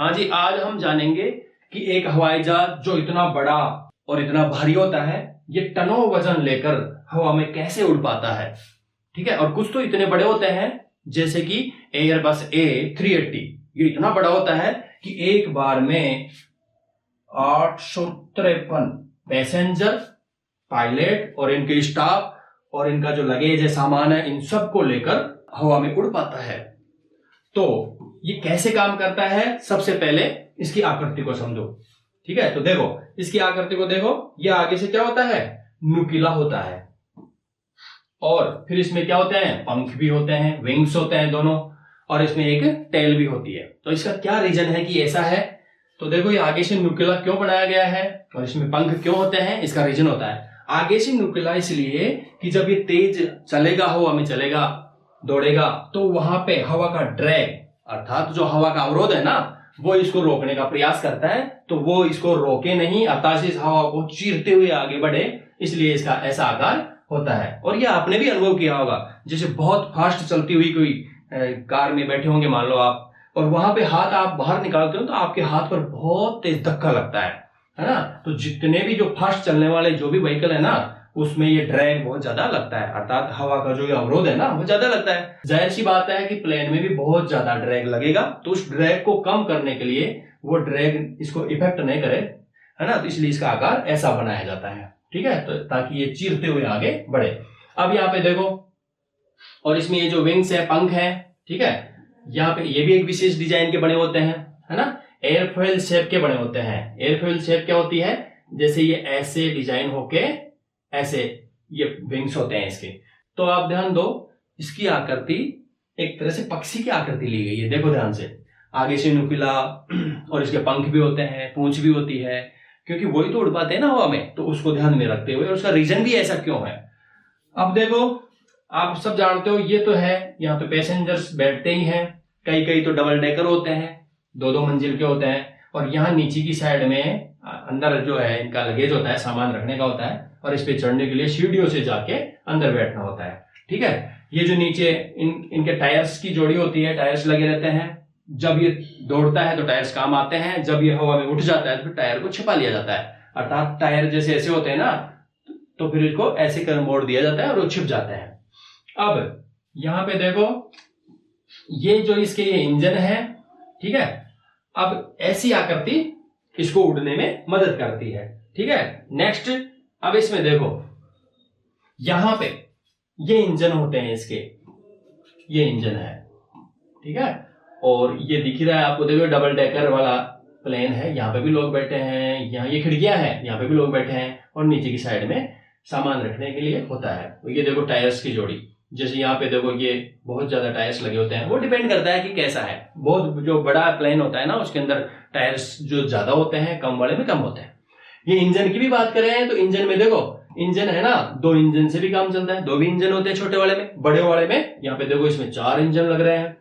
हाँ जी, आज हम जानेंगे कि एक हवाई जहाज जो इतना बड़ा और इतना भारी होता है, ये टनों वजन लेकर हवा में कैसे उड़ पाता है। ठीक है, और कुछ तो इतने बड़े होते हैं जैसे कि एयरबस A380, ये इतना बड़ा होता है कि एक बार में 853 पैसेंजर, पायलट और इनके स्टाफ और इनका जो लगेज है, सामान है, इन सब को लेकर हवा में उड़ पाता है। तो ये कैसे काम करता है, सबसे पहले इसकी आकृति को समझो। ठीक है, तो देखो इसकी आकृति को देखो, ये आगे से क्या होता है, नुकीला होता है, और फिर इसमें क्या होते हैं, पंख भी होते हैं, विंग्स होते हैं दोनों, और इसमें एक टेल भी होती है। तो इसका क्या रीजन है कि ऐसा है, तो देखो ये आगे से नुकीला क्यों बनाया गया है और इसमें पंख क्यों होते हैं, इसका रीजन होता है आगे से नुकीला इसलिए कि जब ये तेज चलेगा, हवा में चलेगा, दौड़ेगा, तो वहां पे हवा का ड्रैग अर्थात जो हवा का अवरोध है ना, वो इसको रोकने का प्रयास करता है। तो वो इसको रोके नहीं, अर्थात इस हवा को चीरते हुए आगे बढ़े, इसलिए इसका ऐसा आकार होता है। और ये आपने भी अनुभव किया होगा, जैसे बहुत फास्ट चलती हुई कोई कार में बैठे होंगे मान लो आप, और वहां पे हाथ आप बाहर निकालते हो तो आपके हाथ पर बहुत तेज धक्का लगता है ना। तो जितने भी जो फास्ट चलने वाले जो भी व्हीकल है ना, उसमें ये ड्रैग बहुत ज्यादा लगता है, अर्थात हवा का जो अवरोध है ना, वो ज्यादा लगता है। जाहिर सी बात है कि प्लेन में भी बहुत ज्यादा ड्रैग लगेगा, तो उस ड्रैग को कम करने के लिए, वो ड्रैग इसको इफेक्ट नहीं करे, है ना, तो इसलिए इसका आकार ऐसा बनाया जाता है। ठीक है, तो ताकि ये चीरते हुए आगे बढ़े। अब यहाँ पे देखो, और इसमें ये जो विंग्स है, पंख है, ठीक है, यहाँ पे ये भी एक विशेष डिजाइन के बने होते हैं, है ना, एयरफॉइल शेप के बने होते हैं। एयरफॉइल शेप क्या होती है, जैसे ये ऐसे डिजाइन होके ऐसे ये विंग्स होते हैं इसके। तो आप ध्यान दो, इसकी आकृति एक तरह से पक्षी की आकृति ली गई है, देखो ध्यान से, आगे से नुकीला, और इसके पंख भी होते हैं, पूंछ भी होती है, क्योंकि वही तो उड़ पाते हैं ना हवा में, तो उसको ध्यान में रखते हुए, और उसका रीजन भी ऐसा क्यों है। अब देखो, आप सब जानते हो, ये तो है, यहाँ पे पैसेंजर्स बैठते ही हैं, कई कई तो डबल डेकर होते हैं, दो दो मंजिल के होते हैं, और यहाँ नीचे की साइड में अंदर जो है इनका लगेज होता है, सामान रखने का होता है, और इस पे चढ़ने के लिए सीढ़ियों से जाके अंदर बैठना होता है। ठीक है, ये जो नीचे इनके टायर्स की जोड़ी होती है, टायर्स लगे रहते हैं, जब ये दौड़ता है तो टायर्स काम आते हैं, जब ये हवा में उठ जाता है तो फिर टायर को छिपा लिया जाता है, अर्थात टायर जैसे ऐसे होते हैं ना, तो फिर इसको ऐसे कर मोड़ दिया जाता है और वो छिप जाते हैं। अब यहाँ पे देखो, ये जो इसके ये इंजन है, ठीक है, अब ऐसी आकृति इसको उड़ने में मदद करती है। ठीक है, नेक्स्ट, अब इसमें देखो, यहां पे ये इंजन होते हैं इसके, ये इंजन है, ठीक है, और ये दिख रहा है आपको, देखो डबल डेकर वाला प्लेन है, यहाँ पे भी लोग बैठे हैं, यहाँ ये खिड़कियां हैं, यहाँ पे भी लोग बैठे हैं, और नीचे की साइड में सामान रखने के लिए होता है। तो ये देखो टायर्स की जोड़ी, जैसे यहाँ पे देखो ये बहुत ज्यादा टायर्स लगे होते हैं, वो डिपेंड करता है कि कैसा है। बहुत जो बड़ा प्लेन होता है ना, उसके अंदर टायर्स जो ज्यादा होते हैं, कम वाले में कम होते हैं। ये इंजन की भी बात करें तो इंजन में देखो, इंजन है ना, दो इंजन से भी काम चलता है, दो भी इंजन होते हैं छोटे वाले में, बड़े वाले में यहाँ पे देखो इसमें 4 इंजन लग रहे हैं,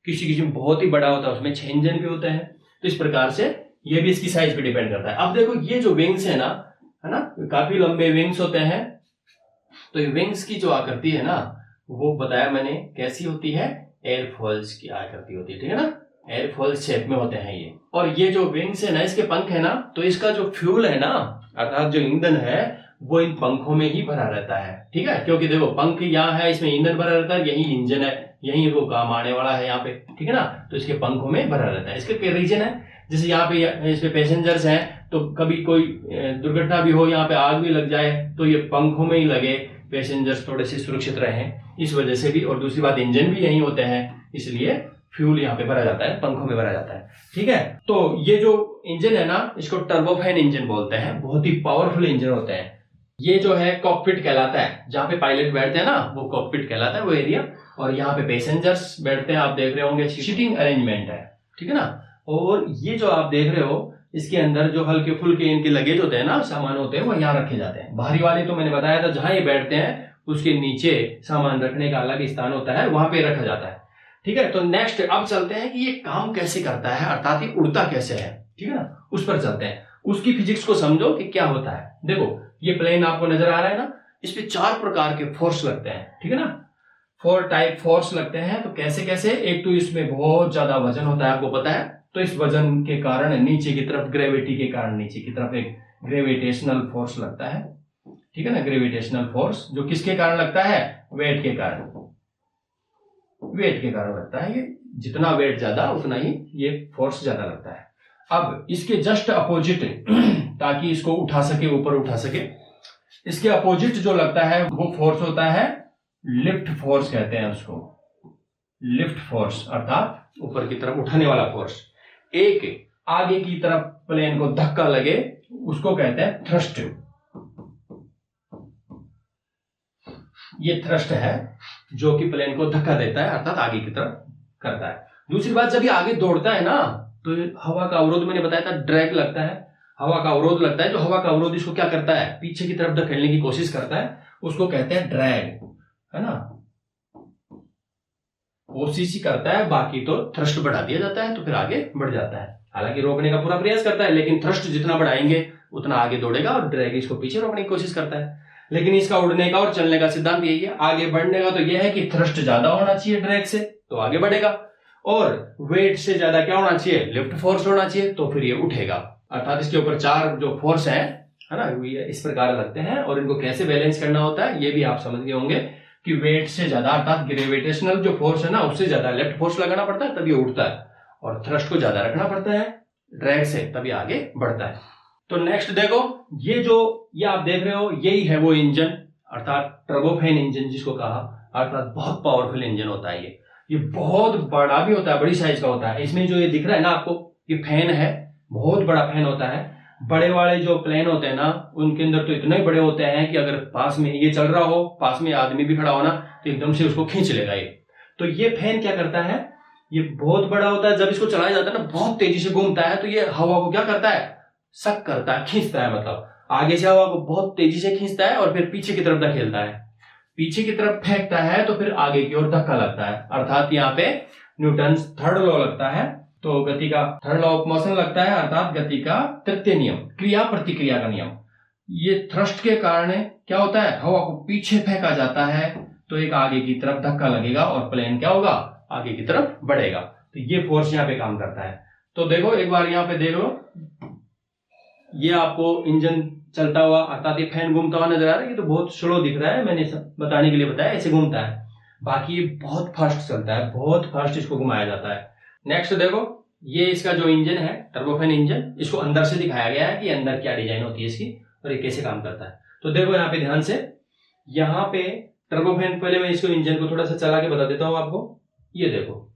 किसी किसी में बहुत ही बड़ा होता है उसमें 6 इंजन भी होते हैं। तो इस प्रकार से ये भी इसकी साइज पे डिपेंड करता है। अब देखो ये जो विंग्स है ना, काफी लंबे विंग्स होते हैं। तो ये विंग्स की जो आकृति है ना, वो बताया मैंने कैसी होती है, एयरफॉइल्स की आकृति होती है, ठीक है ना, एयरफॉइल शेप में होते हैं ये। और ये जो विंग्स है ना, इसके पंख है ना, तो इसका जो फ्यूल है ना, अर्थात जो ईंधन है, वो इन पंखों में ही भरा रहता है। ठीक है, क्योंकि देखो पंख यहाँ है, इसमें ईंधन भरा रहता है, यही इंजन है, यही वो काम आने वाला है यहाँ पे, ठीक है ना, तो इसके पंखों में भरा रहता है। इसके क्या रीजन है, जैसे यहाँ पे इस पे पैसेंजर्स हैं, तो कभी कोई दुर्घटना भी हो, यहाँ पे आग भी लग जाए, तो ये पंखों में ही लगे, पैसेंजर्स थोड़े से सुरक्षित रहें, इस वजह से भी। और दूसरी बात, इंजन भी यही होते हैं, इसलिए फ्यूल यहाँ पे भरा जाता है, पंखों में भरा जाता है। ठीक है, तो ये जो इंजन है ना, इसको टर्बोफैन इंजन बोलते हैं, बहुत ही पावरफुल इंजन होते हैं। ये जो है कॉकपिट कहलाता है, जहाँ पे पायलट बैठते हैं ना, वो कॉकपिट कहलाता है वो एरिया, और यहाँ पे पैसेंजर्स बैठते हैं, आप देख रहे होंगे सीटिंग अरेंजमेंट है, ठीक है ना। और ये जो आप देख रहे हो, इसके अंदर जो हल्के फुल्के इनके लगेज होते हैं ना, सामान होते हैं, वो यहाँ रखे जाते हैं। भारी वाले तो मैंने बताया था, जहां ये बैठते हैं उसके नीचे सामान रखने का अलग स्थान होता है, वहां पे रखा जाता है। ठीक है, तो नेक्स्ट अब चलते हैं कि ये काम कैसे करता है, अर्थात ये उड़ता कैसे है, ठीक है ना, उस पर चलते हैं। उसकी फिजिक्स को समझो कि क्या होता है। देखो ये प्लेन आपको नजर आ रहा है ना, इस पे 4 प्रकार के फोर्स लगते हैं, ठीक है ना, 4 टाइप फोर्स लगते हैं। तो कैसे कैसे, एक तो इसमें बहुत ज्यादा वजन होता है, आपको पता है, तो इस वजन के कारण नीचे की तरफ, ग्रेविटी के कारण नीचे की तरफ एक ग्रेविटेशनल फोर्स लगता है, ठीक है ना। ग्रेविटेशनल फोर्स जो किसके कारण लगता है? वेट के कारण, वेट के कारण लगता है। ये जितना वेट ज्यादा उतना ही ये फोर्स ज्यादा लगता है। अब इसके जस्ट अपोजिट, ताकि इसको उठा सके, ऊपर उठा सके, इसके अपोजिट जो लगता है वो फोर्स होता है लिफ्ट फोर्स, कहते हैं उसको लिफ्ट फोर्स, अर्थात ऊपर की तरफ उठाने वाला फोर्स। एक आगे की तरफ प्लेन को धक्का लगे उसको कहते हैं थ्रस्ट। ये थ्रस्ट है जो कि प्लेन को धक्का देता है, अर्थात आगे की तरफ करता है। दूसरी बात, जब ये आगे दौड़ता है ना, तो हवा का अवरोध, मैंने बताया था, ड्रैग लगता है, हवा का अवरोध लगता है। जो हवा का अवरोध इसको क्या करता है? पीछे की तरफ धकेलने की कोशिश करता है, उसको कहते हैं ड्रैग, है ना। कोशिश ही करता है, बाकी तो थ्रस्ट बढ़ा दिया जाता है तो फिर आगे बढ़ जाता है। हालांकि रोकने का पूरा प्रयास करता है, लेकिन थ्रस्ट जितना बढ़ाएंगे उतना आगे दौड़ेगा, और ड्रैग इसको पीछे रोकने की कोशिश करता है। लेकिन इसका उड़ने का और चलने का सिद्धांत यही है। आगे बढ़ने का तो यह है कि थ्रस्ट ज्यादा होना चाहिए ड्रैग से, तो आगे बढ़ेगा, और वेट से ज्यादा क्या होना चाहिए? लिफ्ट फोर्स होना चाहिए, तो फिर ये उठेगा। अर्थात इसके ऊपर चार जो फोर्स है ना, ये इस प्रकार लगते हैं, और इनको कैसे बैलेंस करना होता है ये भी आप समझ गए होंगे कि वेट से ज्यादा, अर्थात ग्रेविटेशनल जो फोर्स है ना, उससे ज्यादा लिफ्ट फोर्स लगाना पड़ता है, तभी उठता है, और थ्रस्ट को ज्यादा रखना पड़ता है ड्रैग से, तभी आगे बढ़ता है। तो नेक्स्ट देखो, ये आप देख रहे हो, यही है वो इंजन, अर्थात टर्बोफैन इंजन जिसको कहा, अर्थात बहुत पावरफुल इंजन होता है ये बहुत बड़ा भी होता है, बड़ी साइज का होता है। इसमें जो ये दिख रहा है ना आपको, ये फैन है, बहुत बड़ा फैन होता है। बड़े वाले जो प्लेन होते हैं ना, उनके अंदर तो इतने बड़े होते हैं कि अगर पास में ये चल रहा हो, पास में आदमी भी खड़ा हो ना, तो एकदम से उसको खींच लेगा ये। तो ये फैन क्या करता है, ये बहुत बड़ा होता है, जब इसको चलाया जाता है ना, बहुत तेजी से घूमता है, तो ये हवा को क्या करता है? सक करता है, खींचता है, मतलब आगे से हवा को बहुत तेजी से खींचता है और फिर पीछे की तरफ धकेलता है, पीछे की तरफ फेंकता है, तो फिर आगे की ओर धक्का लगता है। अर्थात यहाँ पे न्यूटन्स थर्ड लॉ लगता है, तो गति का थर्ड लॉ ऑफ मोशन लगता है, अर्थात गति का तृतीय नियम, क्रिया प्रतिक्रिया का नियम। ये थ्रस्ट के कारण क्या होता है? हवा को पीछे फेंका जाता है, तो एक आगे की तरफ धक्का लगेगा और प्लेन क्या होगा? आगे की तरफ बढ़ेगा। तो ये फोर्स यहाँ पे काम करता है। तो देखो एक बार यहाँ पे देखो, ये आपको इंजन चलता हुआ, अर्थात ये फैन घूमता हुआ नजर आ रहा है। ये तो बहुत स्लो दिख रहा है, मैंने बताने के लिए बताया, ऐसे घूमता है, बाकी ये बहुत फास्ट चलता है, बहुत फास्ट इसको घुमाया जाता है। नेक्स्ट देखो, ये इसका जो इंजन है, टर्बोफैन इंजन, इसको अंदर से दिखाया गया है कि अंदर क्या डिजाइन होती है इसकी और ये कैसे काम करता है। तो देखो यहाँ पे ध्यान से, यहाँ पे टर्बोफैन, पहले मैं इसको इंजन को थोड़ा सा चला के बता देता हूँ आपको। ये देखो,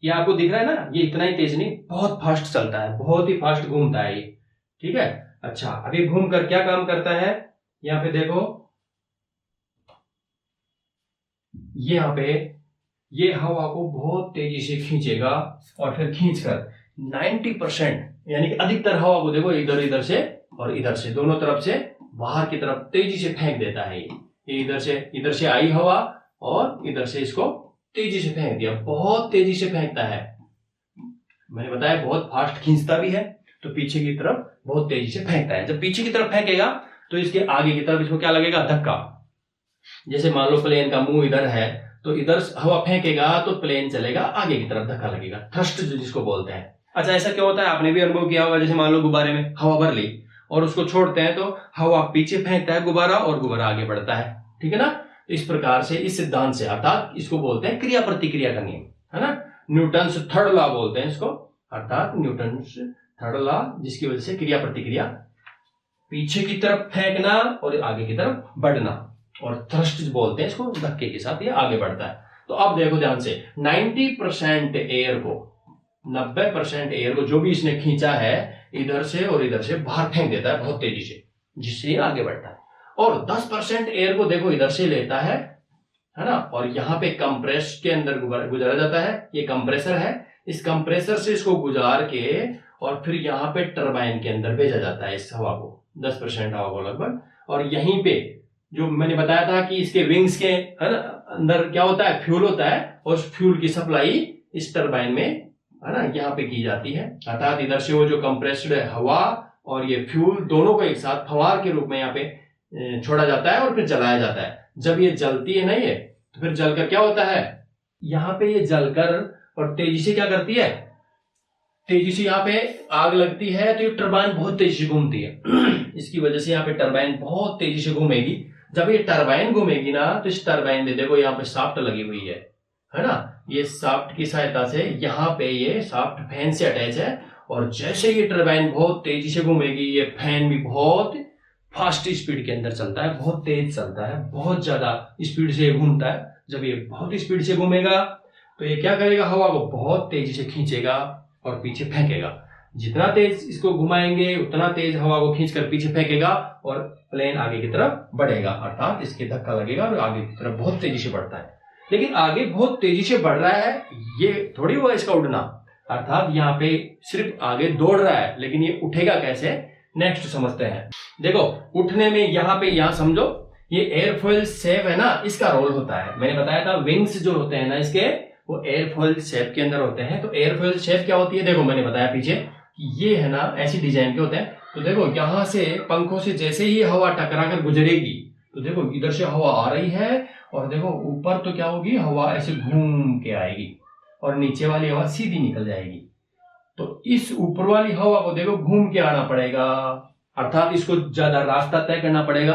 ये आपको दिख रहा है ना, ये इतना ही तेज नहीं, बहुत फास्ट चलता है, बहुत ही फास्ट घूमता है ये, ठीक है। अच्छा, अभी घूम कर क्या काम करता है, यहाँ पे देखो, ये यहाँ पे ये हवा को बहुत तेजी से खींचेगा और फिर खींचकर 90%, यानी कि अधिकतर हवा को देखो इधर से और इधर से, दोनों तरफ से बाहर की तरफ तेजी से फेंक देता है। ये इधर से आई हवा और इधर से इसको तेजी से फेंक दिया, बहुत तेजी से फेंकता है। मैंने बताया बहुत फास्ट खींचता भी है, तो पीछे की तरफ बहुत तेजी से फेंकता है। जब पीछे की तरफ फेंकेगा तो इसके आगे की तरफ इसको क्या लगेगा? धक्का। जैसे मान लो प्लेन का मुंह इधर है, तो इधर हवा फेंकेगा तो प्लेन चलेगा, आगे की तरफ धक्का लगेगा, थ्रस्ट जिसको बोलते हैं। अच्छा, ऐसा क्या होता है, आपने भी अनुभव किया होगा, जैसे मान लो गुब्बारे में हवा भर ली और उसको छोड़ते हैं तो हवा पीछे फेंकता है गुब्बारा और गुब्बारा आगे बढ़ता है, ठीक है ना। इस प्रकार से, इस सिद्धांत से, अर्थात इसको बोलते हैं क्रिया प्रतिक्रिया का नियम, है ना। न्यूटन्स थर्ड लॉ बोलते हैं इसको, अर्थात न्यूटन्स थर्ड लॉ, जिसकी वजह से क्रिया प्रतिक्रिया, पीछे की तरफ फेंकना और आगे की तरफ बढ़ना, और थ्रस्ट बोलते हैं इसको, धक्के के साथ ये आगे बढ़ता है। तो अब देखो ध्यान से, 90% एयर को, 90% एयर को जो भी इसने खींचा है इधर से और इधर से बाहर फेंक देता है बहुत तेजी से, जिससे ये आगे बढ़ता है। और 10% एयर को देखो इधर से लेता है ना, और यहाँ पे कंप्रेस के अंदर गुजारा जाता है, ये कंप्रेसर है, इस कंप्रेसर से इसको गुजार के और फिर यहाँ पे टरबाइन के अंदर भेजा जाता है इस हवा को, 10% हवा को लगभग। और यहीं पे जो मैंने बताया था कि इसके विंग्स के अंदर क्या होता है? फ्यूल होता है, और उस फ्यूल की सप्लाई इस टरबाइन में, है ना, यहाँ पे की जाती है। अर्थात इधर से वो जो कंप्रेस्ड हवा और ये फ्यूल दोनों को एक साथ फवार के रूप में यहाँ पे छोड़ा जाता है और फिर जलाया जाता है। जब ये जलती है ना, ये तो फिर जलकर क्या होता है, यहाँ पे ये जलकर और तेजी से क्या करती है? तेजी से यहाँ पे आग लगती है तो ये टरबाइन बहुत तेजी से घूमती है। इसकी वजह से यहाँ पे टरबाइन बहुत तेजी से घूमेगी। जब ये टरबाइन घूमेगी ना तो इस टरबाइन में देखो यहाँ पे शाफ्ट लगी हुई है ना। ये शाफ्ट की सहायता से यहाँ पे ये शाफ्ट फैन से अटैच है, और जैसे ये टरबाइन बहुत तेजी से घूमेगी, ये फैन भी बहुत फास्ट स्पीड के अंदर चलता है, बहुत तेज चलता है, बहुत ज्यादा स्पीड से घूमता है। जब ये बहुत स्पीड से घूमेगा तो ये क्या करेगा, हवा को बहुत तेजी से खींचेगा और पीछे फेंकेगा। जितना तेज इसको घुमाएंगे उतना तेज हवा को खींचकर पीछे फेंकेगा और प्लेन आगे की तरफ बढ़ेगा, अर्थात इसके धक्का लगेगा और आगे की तरफ बहुत तेजी से बढ़ता है। लेकिन आगे बहुत तेजी से बढ़ रहा है, ये थोड़ी हुआ इसका उड़ना, अर्थात यहाँ पे सिर्फ आगे दौड़ रहा है, लेकिन ये उठेगा कैसे, नेक्स्ट समझते हैं। देखो उठने में यहाँ समझो ये एयरफॉइल शेप है ना, इसका रोल होता है। मैंने बताया था विंग्स जो होते हैं ना इसके, वो एयरफॉइल शेप के अंदर होते हैं। तो एयरफॉइल शेप क्या होती है, देखो मैंने बताया पीछे कि ये है ना ऐसी डिजाइन के होते हैं। तो देखो यहाँ से पंखों से जैसे ही हवा टकरा कर गुजरेगी तो देखो इधर से हवा आ रही है, और देखो ऊपर तो क्या होगी, हवा ऐसे घूम के आएगी और नीचे वाली हवा सीधी निकल जाएगी। तो इस ऊपर वाली हवा को देखो घूम के आना पड़ेगा, अर्थात इसको ज्यादा रास्ता तय करना पड़ेगा।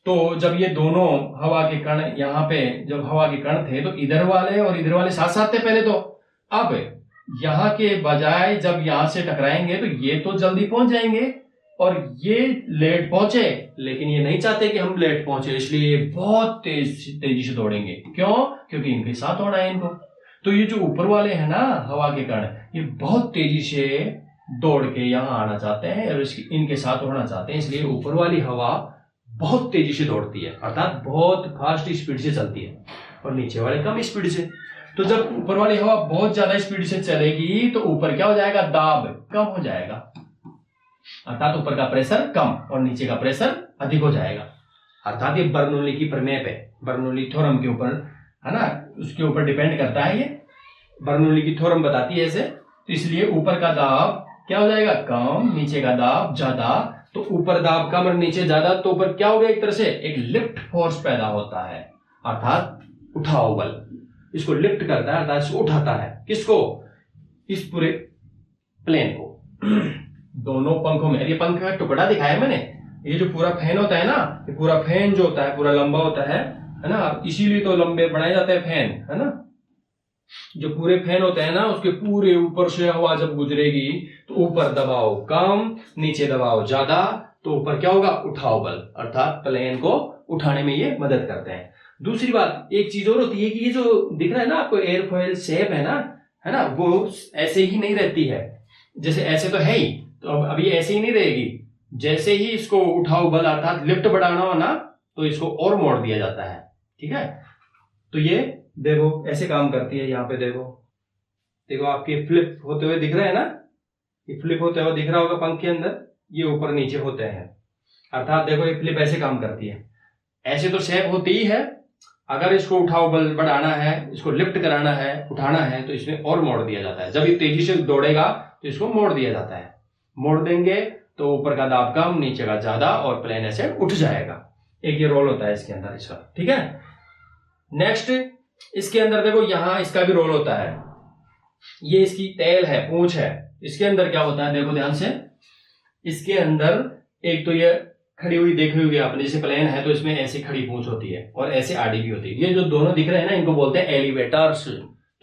तो जब ये दोनों हवा के कण यहाँ पे जब हवा के कण थे तो इधर वाले और इधर वाले साथ साथ थे पहले तो। अब यहाँ के बजाय जब यहाँ से टकराएंगे तो ये तो जल्दी पहुंच जाएंगे और ये लेट पहुंचे, लेकिन ये नहीं चाहते कि हम लेट पहुंचे, इसलिए बहुत तेजी से दौड़ेंगे। क्यों? क्योंकि इनके साथ होना है इनको। तो ये जो ऊपर वाले हैं ना हवा के कण, ये बहुत तेजी से दौड़ के यहाँ आना चाहते हैं और इनके साथ उड़ना चाहते हैं, इसलिए ऊपर वाली हवा बहुत तेजी से दौड़ती है, अर्थात बहुत फास्ट स्पीड से चलती है, और नीचे वाले कम स्पीड से। तो जब ऊपर वाली हवा बहुत ज्यादा स्पीड से चलेगी तो ऊपर क्या हो जाएगा, दाब कम हो जाएगा, अर्थात ऊपर का प्रेशर कम और नीचे का प्रेशर अधिक हो जाएगा। अर्थात ये बर्नौली की प्रमेय पे, बर्नौली थ्योरम के ऊपर है ना, उसके ऊपर डिपेंड करता है। ये बर्नौली की थ्योरम बताती है ऐसे। तो इसलिए ऊपर का दाब क्या हो जाएगा, कम, नीचे का दाब ज्यादा। तो ऊपर दाब कम और नीचे ज्यादा, तो ऊपर क्या हो गया, एक तरह से एक लिफ्ट फोर्स पैदा होता है, अर्थात उठाव बल। इसको लिफ्ट करता है, अर्थात इसको उठाता है। किसको? इस पूरे प्लेन को। दोनों पंखों में, ये पंख का टुकड़ा दिखाया मैंने, ये जो पूरा फैन होता है ना, ये पूरा फैन जो होता है पूरा लंबा होता है ना, इसीलिए तो लंबे बनाए जाते हैं फैन, है ना। जो पूरे फैन होते हैं ना, उसके पूरे ऊपर से हवा जब गुजरेगी तो ऊपर दबाव कम, नीचे दबाव ज्यादा, तो ऊपर क्या होगा, उठाव बल, अर्थात प्लेन को उठाने में ये मदद करते हैं। दूसरी बात एक चीज और होती है कि ये जो दिख रहा है ना आपको एयरफॉइल शेप है ना, वो ऐसे ही नहीं रहती है। जैसे ऐसे तो है ही, तो अब अभी ऐसे ही नहीं रहेगी। जैसे ही इसको उठाव बल अर्थात लिफ्ट बढ़ाना हो ना, तो इसको और मोड़ दिया जाता है, ठीक है। तो ये देखो ऐसे काम करती है। यहाँ पे देखो आपके फ्लिप होते हुए दिख रहे हैं ना, ये फ्लिप होते हुए दिख रहा होगा पंख के अंदर, ये ऊपर नीचे होते हैं, अर्थात देखो ये फ्लिप ऐसे काम करती है। ऐसे तो शेप होती ही है, अगर इसको उठाव बल बढ़ाना है, इसको लिफ्ट कराना है, उठाना है, तो इसमें और मोड़ दिया जाता है। जब ये तेजी से दौड़ेगा तो इसको मोड़ दिया जाता है। मोड़ देंगे तो ऊपर का दाब कम, नीचे का ज्यादा, और प्लेन ऐसे उठ जाएगा। एक ये रोल होता है इसके अंदर इसका, ठीक है। नेक्स्ट इसके अंदर देखो यहाँ इसका भी रोल होता है। ये इसकी टेल है, पूंछ है। इसके अंदर क्या होता है, देखो ध्यान से, इसके अंदर एक तो ये खड़ी हुई देखी होगी आपने, जैसे प्लेन है तो इसमें ऐसी खड़ी पूंछ होती है और ऐसे आड़ी भी होती है। ये जो दोनों दिख रहे हैं ना, इनको बोलते हैं एलिवेटर्स।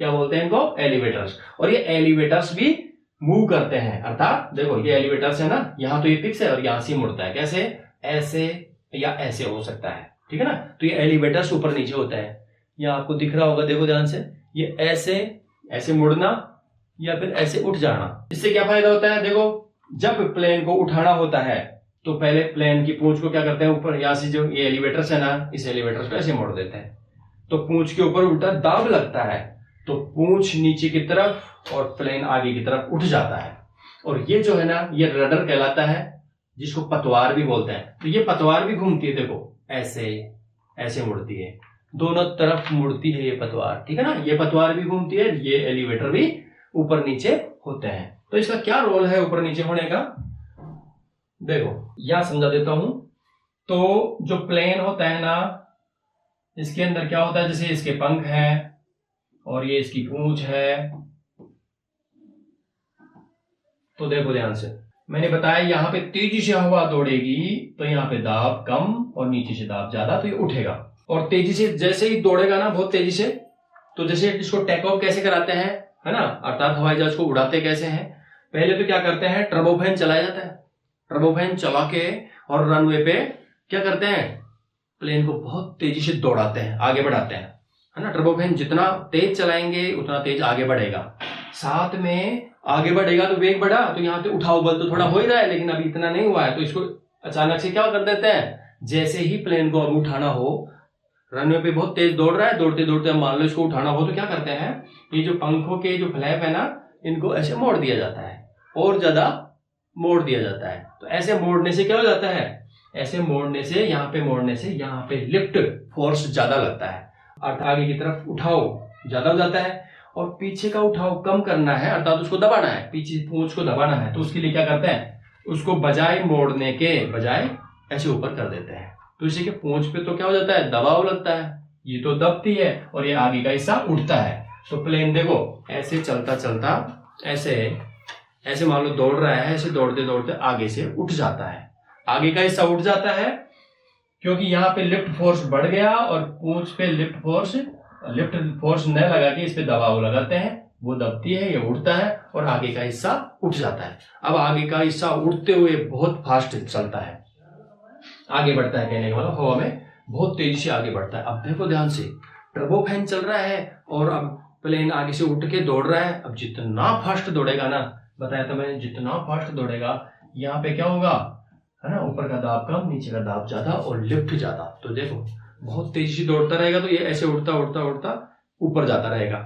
क्या बोलते हैं इनको? एलिवेटर्स। और ये एलिवेटर्स भी मूव करते हैं, अर्थात देखो ये एलिवेटर्स है ना, यहाँ तो ये फिक्स है और यहाँ से मुड़ता है। कैसे? ऐसे या ऐसे हो सकता है, ठीक है ना। तो ये एलिवेटर्स ऊपर नीचे होता है, यहाँ आपको दिख रहा होगा, देखो ध्यान से, ये ऐसे मुड़ना या फिर ऐसे उठ जाना। इससे क्या फायदा होता है, देखो जब प्लेन को उठाना होता है तो पहले प्लेन की पूंछ को क्या करते हैं, ऊपर यहाँ से जो ये एलिवेटर्स है ना, इस एलिवेटर्स को ऐसे मोड़ देते हैं, तो पूंछ के ऊपर उल्टा दाब लगता है, तो पूंछ नीचे की तरफ और प्लेन आगे की तरफ उठ जाता है। और ये जो है ना, ये रडर कहलाता है, जिसको पतवार भी बोलते हैं। तो ये पतवार भी घूमती है, देखो ऐसे मुड़ती है, दोनों तरफ मुड़ती है ये पतवार, ठीक है ना। ये पतवार भी घूमती है, ये एलिवेटर भी ऊपर नीचे होते हैं। तो इसका क्या रोल है ऊपर नीचे होने का, देखो यहां समझा देता हूं। तो जो प्लेन होता है ना, इसके अंदर क्या होता है, जैसे इसके पंख हैं और ये इसकी पूंछ है, तो देखो ध्यान से, मैंने बताया यहाँ पे तेजी से हवा दौड़ेगी तो यहाँ पे दाब कम और नीचे से दाब ज्यादा, तो ये उठेगा। और तेजी से जैसे ही दौड़ेगा ना बहुत तेजी से, तो जैसे इसको टेक ऑफ कैसे कराते हैं, है ना, अर्थात हवाई जहाज को उड़ाते कैसे हैं, पहले तो क्या करते हैं, टर्बोफैन चलाया जाता है। टर्बोफैन चला के और रनवे पे क्या करते हैं, प्लेन को बहुत तेजी से दौड़ाते हैं, आगे बढ़ाते हैं, है ना। टर्बोफैन जितना तेज चलाएंगे उतना तेज आगे बढ़ेगा, साथ में आगे बढ़ेगा तो वेग बढ़ा, तो यहाँ पे उठाव बल तो थोड़ा हो ही रहा है, लेकिन अभी इतना नहीं हुआ है, तो इसको अचानक से क्या कर देते हैं, जैसे ही प्लेन को अब उठाना हो, रनवे पे बहुत तेज दौड़ रहा है, दौड़ते दौड़ते मान लो इसको उठाना हो, तो क्या करते हैं, ये जो पंखों के जो फ्लैप है ना, इनको ऐसे मोड़ दिया जाता है और ज्यादा मोड़ दिया जाता है। तो ऐसे मोड़ने से क्या हो जाता है, ऐसे मोड़ने से यहाँ पे लिफ्ट फोर्स ज्यादा लगता है, अर्थात आगे की तरफ उठाव ज्यादा हो जाता है, और पीछे का उठाव कम करना है, अर्थात उसको दबाना है, पीछे पूंछ को दबाना है, तो उसके लिए क्या करते हैं, उसको बजाय मोड़ने के बजाय ऐसे ऊपर कर देते हैं, तो इसी के पूंछ पे तो क्या हो जाता है, दबाव लगता है, ये तो दबती है और ये आगे का हिस्सा उठता है। तो प्लेन देखो ऐसे चलता चलता ऐसे मान लो दौड़ रहा है, ऐसे दौड़ते दौड़ते आगे से उठ जाता है, आगे का हिस्सा उठ जाता है, क्योंकि यहाँ पे लिफ्ट फोर्स बढ़ गया और पूंछ पे लिफ्ट फोर्स न लगा के इस पे दबाव लगाते हैं, वो दबती है, ये उठता है और आगे का हिस्सा उठ जाता है। अब आगे का हिस्सा उठते हुए बहुत फास्ट चलता है, आगे बढ़ता है, कहने का मतलब हवा में बहुत तेजी से आगे बढ़ता है। अब देखो ध्यान से, टर्बोफैन चल रहा है और अब प्लेन आगे से उठ के दौड़ रहा है। अब जितना फास्ट दौड़ेगा ना, बताया था मैंने, जितना फास्ट दौड़ेगा यहाँ पे क्या होगा, है ना, ऊपर का दाब कम, नीचे का दाब ज्यादा और लिफ्ट ज्यादा। तो देखो बहुत तेजी से दौड़ता रहेगा तो ये ऐसे उड़ता उड़ता उड़ता ऊपर जाता रहेगा,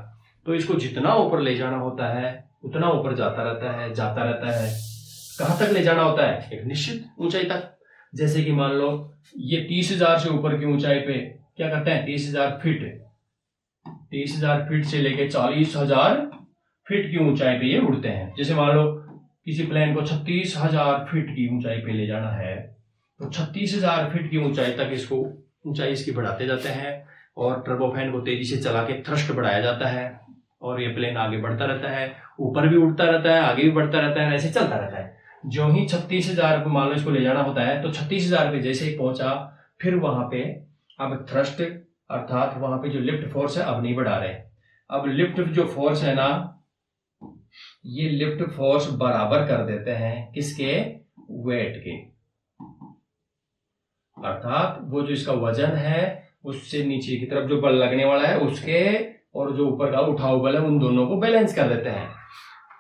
तो इसको जितना ऊपर ले जाना होता है उतना ऊपर जाता रहता है। कहाँ तक ले जाना होता है, एक निश्चित ऊंचाई तक। जैसे कि मान लो ये 30,000 से ऊपर की ऊंचाई पे क्या करते हैं, 30,000 फीट से लेके 40,000 फीट की ऊंचाई पे ये उड़ते हैं। जैसे मान लो किसी प्लेन को 36,000 फीट की ऊंचाई पे ले जाना है, तो 36,000 फीट की ऊंचाई तक इसको ऊंचाई इसकी बढ़ाते जाते हैं, और टर्बोफैन को तेजी से चला के थ्रस्ट बढ़ाया जाता है, और ये प्लेन आगे बढ़ता रहता है, ऊपर भी उड़ता रहता है, आगे भी बढ़ता रहता है, ऐसे चलता रहता है। जो ही 36,000 को मान लो इसको ले जाना होता है, तो 36,000 पे जैसे ही पहुंचा, फिर वहां पे अब थ्रस्ट अर्थात वहां पे जो लिफ्ट फोर्स है अब नहीं बढ़ा रहे, अब लिफ्ट जो फोर्स है ना, ये लिफ्ट फोर्स बराबर कर देते हैं किसके, वेट के, अर्थात वो जो इसका वजन है उससे नीचे की तरफ जो बल लगने वाला है उसके, और जो ऊपर का उठाव बल है उन दोनों को बैलेंस कर देते हैं।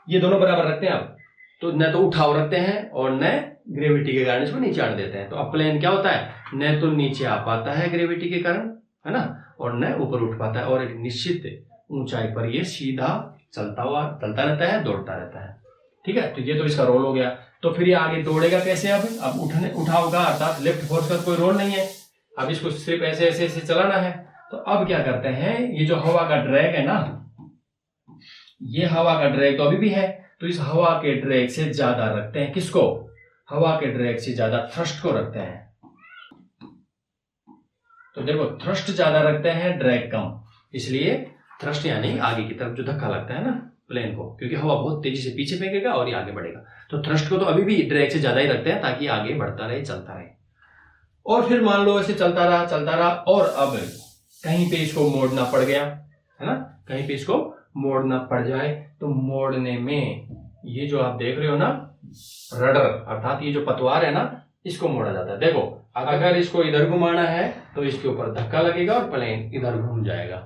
ये दोनों बराबर रखते हैं। अब तो न तो उठाव रखते हैं और न ग्रेविटी के कारण इसको नीचे आने देते हैं। तो अब प्लेन क्या होता है, न तो नीचे आ पाता है ग्रेविटी के कारण, है ना, और न ऊपर उठ पाता है, और एक निश्चित ऊंचाई पर ये सीधा चलता रहता है, दौड़ता रहता है। ठीक है, तो ये तो इसका रोल हो गया। तो फिर ये आगे दौड़ेगा कैसे, अब उठाव का अर्थात लिफ्ट फोर्स का कोई रोल नहीं है, अब इसको सिर्फ ऐसे ऐसे ऐसे चलाना है। तो अब क्या करते हैं, ये जो हवा का ड्रैग है ना, ये हवा का ड्रैग तो अभी भी है, तो इस हवा के ड्रैग से ज्यादा रखते हैं किसको, हवा के ड्रैग से ज्यादा थ्रस्ट को रखते हैं। तो देखो थ्रस्ट ज्यादा रखते हैं, ड्रैग कम, इसलिए थ्रस्ट यानी आगे की तरफ जो धक्का लगता है ना प्लेन को, क्योंकि हवा बहुत तेजी से पीछे फेंकेगा और ये आगे बढ़ेगा, तो थ्रस्ट को तो अभी भी ड्रैग से ज्यादा ही रखते हैं ताकि आगे बढ़ता रहे, चलता रहे। और फिर मान लो ऐसे चलता रहा और अब कहीं पे इसको मोड़ना पड़ गया, है ना, कहीं पे इसको मोड़ना पड़ जाए, तो मोड़ने में ये जो आप देख रहे हो ना रडर, अर्थात ये जो पतवार है ना, इसको मोड़ा जाता है। देखो अगर इसको इधर घुमाना है तो इसके ऊपर धक्का लगेगा और प्लेन इधर घूम जाएगा।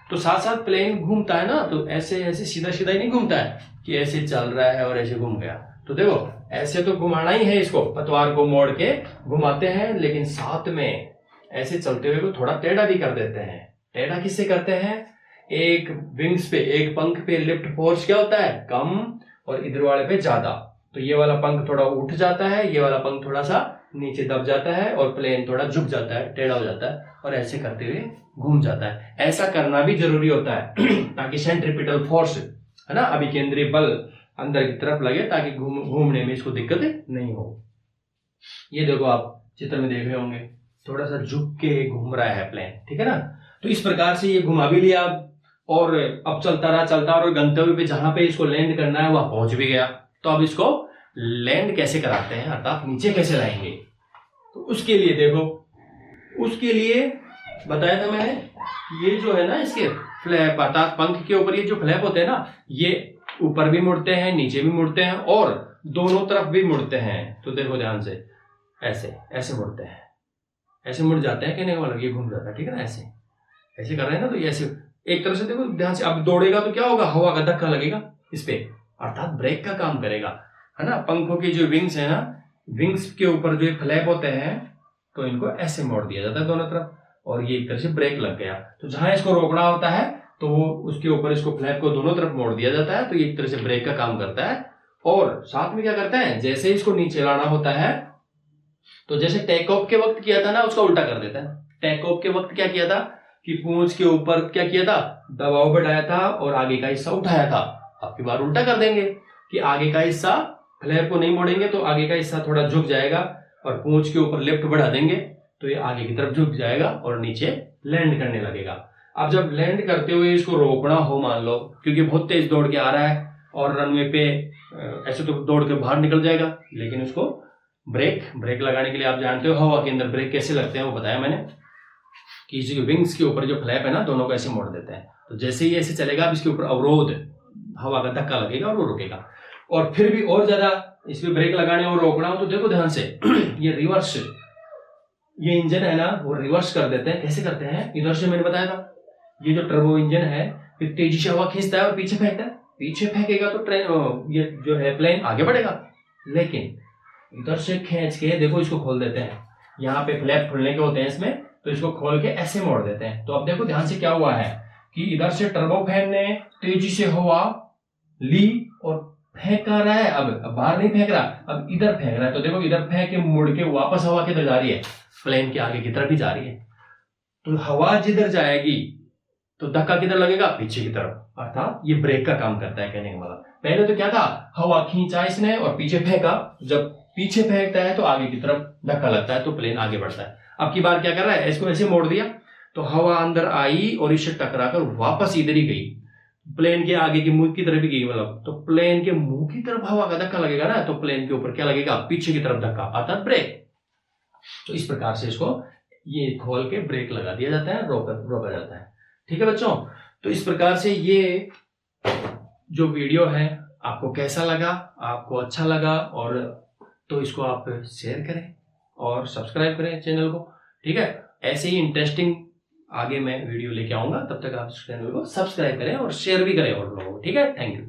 तो साथ साथ प्लेन घूमता है ना, तो ऐसे ऐसे सीधा सीधा ही नहीं घूमता है कि ऐसे चल रहा है और ऐसे घूम गया। तो देखो ऐसे तो घुमाना ही है, इसको पतवार को मोड़ के घुमाते हैं, लेकिन साथ में ऐसे चलते हुए को थोड़ा टेढ़ा भी कर देते हैं। टेढ़ा किससे करते हैं, एक विंग्स पे, एक पंख पे लिफ्ट फोर्स क्या होता है, कम, और इधर वाले पे ज्यादा। तो ये वाला पंख थोड़ा उठ जाता है, ये वाला पंख थोड़ा सा नीचे दब जाता है, और प्लेन थोड़ा झुक जाता है, टेढ़ा हो जाता है, और ऐसे करते हुए घूम जाता है। ऐसा करना भी जरूरी होता है ताकि सेंट्रीपिटल फोर्स, है ना, अभिकेंद्रीय बल अंदर की तरफ लगे, ताकि घूमने में इसको दिक्कत नहीं हो। ये देखो आप चित्र में देख रहे होंगे, थोड़ा सा झुक के घूम रहा है प्लेन, ठीक है ना। तो इस प्रकार से ये घुमा भी लिया और अब चलता रहा और गंतव्य पे जहां पे इसको लैंड करना है वहां पहुंच भी गया। तो अब इसको लैंड कैसे कराते हैं, अर्थात नीचे कैसे लाएंगे। तो उसके लिए देखो, उसके लिए बताया था मैंने, ये जो है ना इसके फ्लैप, अर्थात पंख के ऊपर ये जो फ्लैप होते हैं ना, ये ऊपर भी मुड़ते हैं, नीचे भी मुड़ते हैं और दोनों तरफ भी मुड़ते हैं। तो देखो ध्यान से, ऐसे ऐसे मुड़ते हैं, ऐसे मुड़ जाते हैं, कहने का मतलब ये घूम जाता है, ठीक है ना, ऐसे ऐसे कर रहे हैं ना, तो ये ऐसे एक तरह से देखो ध्यान से। अब दौड़ेगा तो क्या होगा, हवा का धक्का लगेगा इस पे, अर्थात ब्रेक का काम करेगा, है ना। पंखों की जो विंग्स है ना, विंग्स के ऊपर जो फ्लैप होते हैं, तो इनको ऐसे मोड़ दिया जाता है दोनों तरफ, और ये एक तरह से ब्रेक लग गया। तो जहां इसको रोकना होता है तो वो उसके ऊपर इसको फ्लैप को दोनों तरफ मोड़ दिया जाता है, तो ये एक तरह से ब्रेक का काम करता है। और साथ में क्या करता है, जैसे इसको नीचे लाना होता है, तो जैसे टेक ऑफ के वक्त किया था ना, उसका उल्टा कर देता है। टेक ऑफ के वक्त क्या किया था कि पूंछ के ऊपर क्या किया था, दबाव बढ़ाया था और आगे का हिस्सा उठाया था। अब की बार उल्टा कर देंगे कि आगे का हिस्सा फ्लैप को नहीं मोड़ेंगे तो आगे का हिस्सा थोड़ा झुक जाएगा, और पूंछ के ऊपर लिफ्ट बढ़ा देंगे तो ये आगे की तरफ झुक जाएगा और नीचे लैंड करने लगेगा। अब जब लैंड करते हुए इसको रोकना हो, मान लो क्योंकि बहुत तेज दौड़ के आ रहा है और रनवे पे ऐसे तो दौड़ के बाहर निकल जाएगा, लेकिन उसको ब्रेक लगाने के लिए, आप जानते हो हवा के अंदर ब्रेक कैसे लगते हैं, वो बताया मैंने कि इसके विंग्स के ऊपर जो फ्लैप है ना, दोनों को ऐसे मोड़ देते हैं। तो जैसे ही ऐसे चलेगा, इसके ऊपर अवरोध, हवा का धक्का लगेगा और वो रुकेगा। और फिर भी और ज्यादा इसमें ब्रेक लगाने और रोकना हो तो देखो ध्यान से, ये रिवर्स, ये इंजन है ना, वो रिवर्स कर देते हैं। कैसे करते हैं, इधर से मैंने बताया था, ये जो टर्बो इंजन है फिर तेजी से हवा खींचता है और पीछे फेंकता है। पीछे फेंकेगा तो ट्रेन, ये जो है प्लेन आगे बढ़ेगा, लेकिन इधर से खींच के देखो इसको खोल देते हैं। यहाँ पे फ्लैप खुलने के होते हैं इसमें, तो इसको खोल के ऐसे मोड़ देते हैं। तो अब देखो ध्यान से क्या हुआ है कि इधर से टर्बोफैन ने तेजी से हवा ली और फेंक रहा है, अब बाहर नहीं फेंक रहा, अब इधर फेंक रहा है। तो देखो इधर फेंक के मुड़ के वापस हवा किधर जा रही है, प्लेन के आगे की तरफ ही जा रही है। तो हवा जिधर जाएगी तो धक्का किधर लगेगा, पीछे की तरफ, अर्थात ये ब्रेक का काम करता है। कहने का मतलब, पहले तो क्या था, हवा खींचा इसने और पीछे फेंका, जब पीछे फेंकता है तो आगे की तरफ धक्का लगता है तो प्लेन आगे बढ़ता है। अब की बार क्या कर रहा है, इसको ऐसे मोड़ दिया तो हवा अंदर आई और इससे टकराकर वापस इधर ही गई, प्लेन के आगे की मुंह की तरफ ही गई, मतलब तो प्लेन के मुंह की तरफ हवा का धक्का लगेगा ना, तो प्लेन के ऊपर क्या लगेगा, पीछे की तरफ धक्का, अर्थात ब्रेक। तो इस प्रकार से इसको ये खोल के ब्रेक लगा दिया जाता है, रोका जाता है। ठीक है बच्चों, तो इस प्रकार से ये जो वीडियो है आपको कैसा लगा, आपको अच्छा लगा और तो इसको आप शेयर करें और सब्सक्राइब करें चैनल को। ठीक है, ऐसे ही इंटरेस्टिंग आगे मैं वीडियो लेके आऊंगा, तब तक आप इस चैनल को सब्सक्राइब करें और शेयर भी करें और लोगों को। ठीक है, थैंक यू।